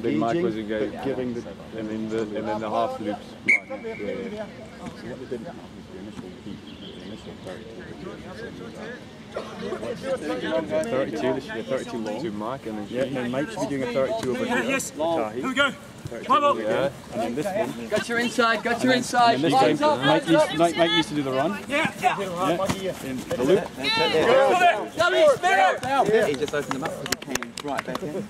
Then Mike was engaged, getting the, and then the half loops. Yeah. So what we did was the initial heat, the initial 32 long to Mike, and then Mike should be doing a 32 over here. Yes, here we go. Yeah, and then this one. Got your inside, got your inside. And this time, Mike needs to do the run. Yeah. In the loop. He just opened them up because he came right back in.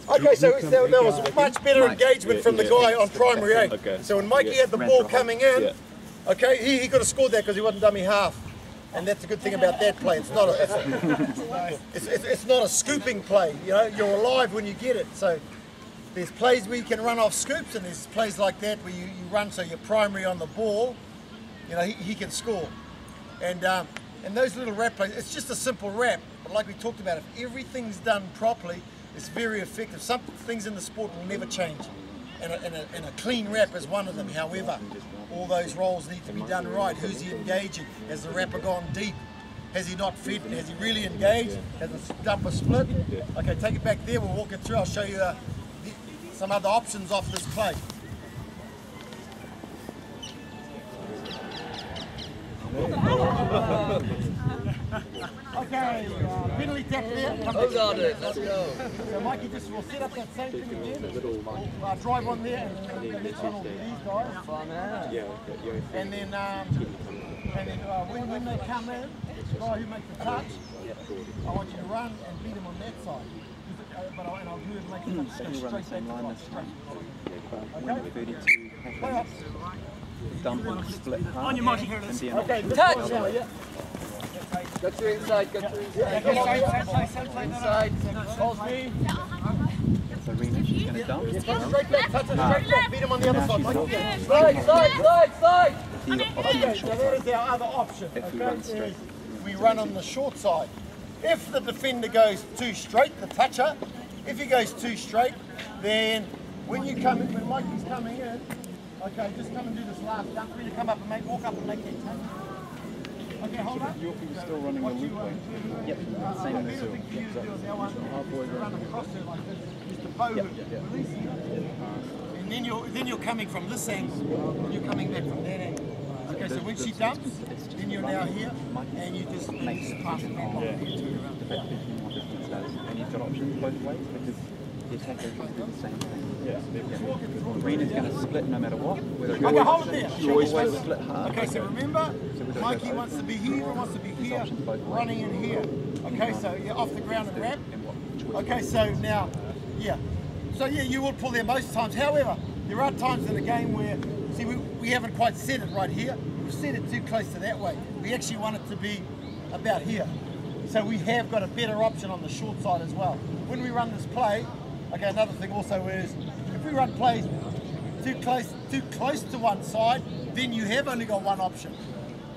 Okay, so there was much better engagement from the guy on primary 8. Okay. So when Mikey had the ball coming in, okay, he could have scored that because he wasn't dummy half. And that's a good thing about that play. It's not it's not a scooping play. You know, you're alive when you get it. So there's plays where you can run off scoops, and there's plays like that where you run so you're primary on the ball. You know, he can score. And those little wrap plays, it's just a simple wrap. But like we talked about, if everything's done properly, it's very effective. Some things in the sport will never change. And a clean wrap is one of them. However, all those rolls need to be done right. Who's he engaging? Has the wrapper gone deep? Has he not fed? Has he really engaged? Has the dumper split? Okay, take it back there. We'll walk it through. I'll show you some other options off this play. Okay, penalty tap there. Hold on it, let's go. So Mikey just will set up that same thing again. We'll drive on there and the next one will be these guys. And then when they come in, the guy who makes the touch, I want you to run and beat him on that side. But I'll do it make him straight back to 32 dump and split half. On your Mikey. okay, Touch! Got your inside, got your inside. Inside. Hold me. So Rena's going to dump. Straight back, touch it straight back, beat him on the other side. Slide! Okay, so that is our other option. Okay, we run on the short side. If the defender goes too straight, the toucher, if he goes too straight, then when you come in, when Mikey's coming in, okay, just come and do this last dump. Really come up and walk up and make that touch. Okay, hold up. You're still running the loop way. Yep, same as the thing for you to do is now run across her like this, just to bow her, release her. And then you're coming from this angle, and you're coming back from that angle. Okay, so when she dumps, then you're now here, and you just pass it back on. And you've got options both ways because the attacker can do the same thing. Rena's going to split no matter what. Okay, hold it there. She always split hard. Okay, so remember, Mikey wants to be here, wants to be here, running in here. Okay, so you're off the ground and wrap. Okay, so now, so you will pull there most times. However, there are times in the game where, see, we haven't quite set it right here. We've set it too close to that way. We actually want it to be about here. So we have got a better option on the short side as well. When we run this play, okay, another thing also is, if we run plays too close to one side, then you have only got one option.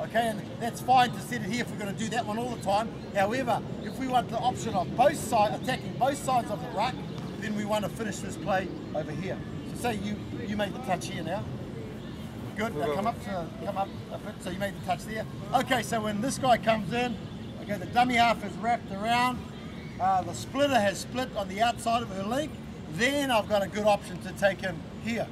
Okay, and that's fine to set it here if we're going to do that one all the time. However, if we want the option of both sides, attacking both sides of the ruck, then we want to finish this play over here. So say you made the touch here now. Good, now come up a bit, so you made the touch there. Okay, so when this guy comes in, okay, the dummy half is wrapped around, the splitter has split on the outside of her link, then I've got a good option to take him here.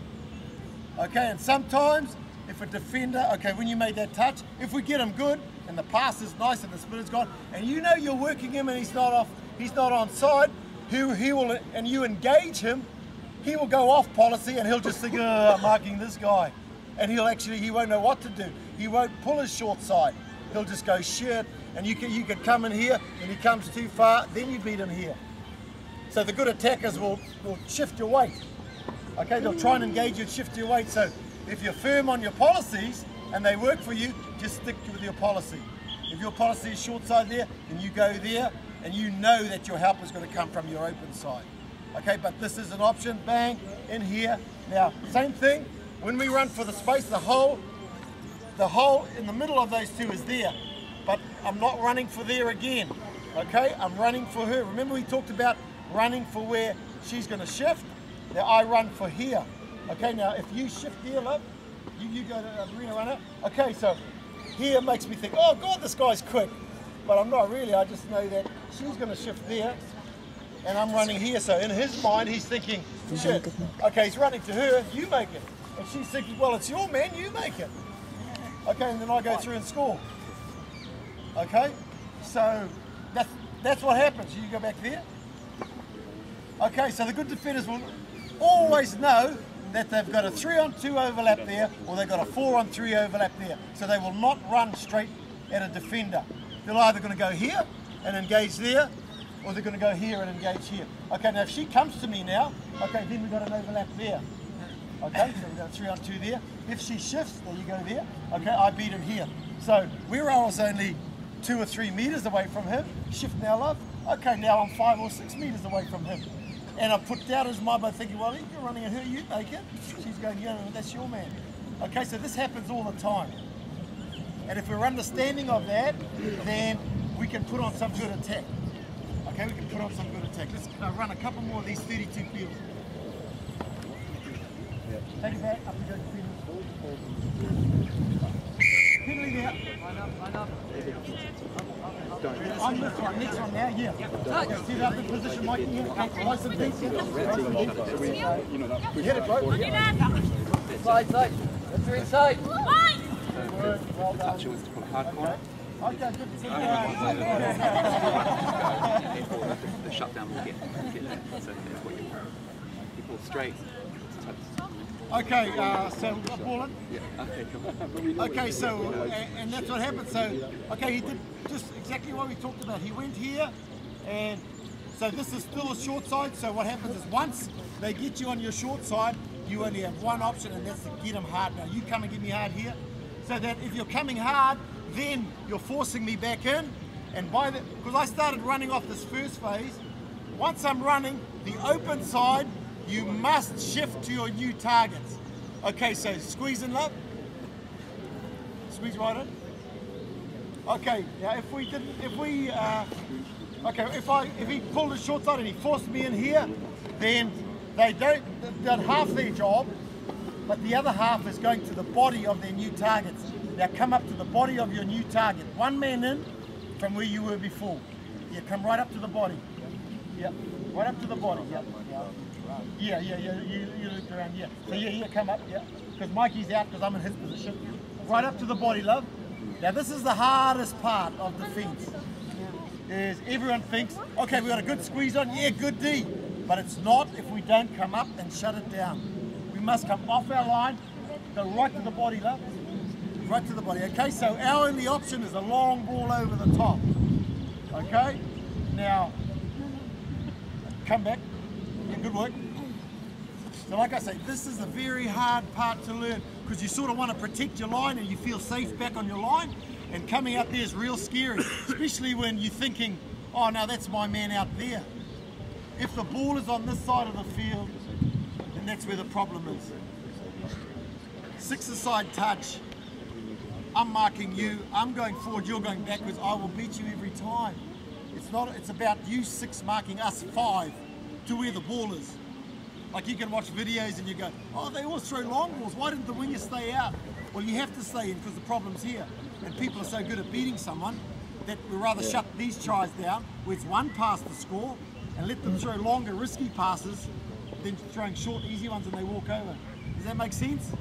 Okay, and sometimes if a defender, okay, when you made that touch, if we get him good and the pass is nice and the splitter's gone, and you know you're working him and he's not onside, he will, and you engage him, he will go off policy and he'll just think, I'm marking this guy. And he won't know what to do. He won't pull his short side. He'll just go shit, and you could come in here and he comes too far, then you beat him here. So the good attackers will shift your weight. Okay, they'll try and engage you and shift your weight. So if you're firm on your policies and they work for you, just stick with your policy. If your policy is short side there, then you go there and you know that your help is going to come from your open side. Okay, but this is an option, bang, in here. Now, same thing, when we run for the space, the hole in the middle of those two is there, but I'm not running for there again. Okay, I'm running for her. Remember we talked about running for where she's going to shift? Now I run for here. Okay, now if you shift here, look, you go to arena runner. Okay, so here makes me think, oh God, this guy's quick. But I'm not really, I just know that she's going to shift there. and I'm running here. So in his mind, he's thinking, shit, okay, he's running to her, you make it. And she's thinking, well, it's your man, you make it. Okay, and then I go through and score. Okay, so that's what happens. You go back there. Okay, so the good defenders will always know that they've got a 3-on-2 overlap there, or they've got a 4-on-3 overlap there. So they will not run straight at a defender. They're either going to go here and engage there, or they're going to go here and engage here. Okay, now if she comes to me now, okay, then we've got an overlap there. Okay, so we've got a 3-on-2 there. If she shifts, there you go there. Okay, I beat him here. So where I was only 2 or 3 meters away from him, shift now, love. Okay, now I'm 5 or 6 meters away from him. And I put down his mind by thinking, well, you're running at her, you make it. She's going, yeah, that's your man. Okay, so this happens all the time. And if we're understanding of that, then we can put on some good attack. Okay, we can put on some good attack. Let's run a couple more of these 32 fields. Take it back, up and go to Penalty there. On this one, next one now, yeah. Sit up in position, Mike. Nice and deep. Hit it, bro. Side. That's your inside. Well done. Hardcore. Okay, good. The shutdown will get there. So that's what you want. People straight. Okay, so ball in. Yeah. Okay, come on. Okay, so, and that's what happened. So, okay, he did just exactly what we talked about. He went here, and so this is still a short side. So what happens is once they get you on your short side, you only have one option, and that's to get them hard. Now, you come and get me hard here, so that if you're coming hard, then you're forcing me back in. And by the, because I started running off this first phase, once I'm running the open side, you must shift to your new targets. Okay, so squeeze in, love. Squeeze right in. Okay, now if he pulled a short side and he forced me in here, then they've done half their job, but the other half is going to the body of their new targets. Now come up to the body of your new target. One man in from where you were before. Yeah, come right up to the body. Yeah, right up to the body. Yeah. You looked around, yeah. So yeah, come up, yeah. Because Mikey's out because I'm in his position. Right up to the body, love. Now this is the hardest part of defence. Is everyone thinks, okay, we got a good squeeze on, yeah, good D. But it's not if we don't come up and shut it down. We must come off our line, go right to the body, love. Right to the body. Okay, so our only option is a long ball over the top. Okay? Now, come back. Yeah, good work. So like I say, this is a very hard part to learn because you sort of want to protect your line and you feel safe back on your line, and coming out there is real scary, especially when you're thinking, oh no, that's my man out there. If the ball is on this side of the field, then that's where the problem is. 6-a-side touch, I'm marking you, I'm going forward, you're going backwards, I will beat you every time. It's about you 6 marking us 5 to where the ball is. Like you can watch videos and you go, oh, they always throw long balls, why didn't the winger stay out? Well, you have to stay in because the problem's here. And people are so good at beating someone that we'd rather shut these tries down where it's one pass to score and let them throw longer, risky passes than throwing short, easy ones and they walk over. Does that make sense?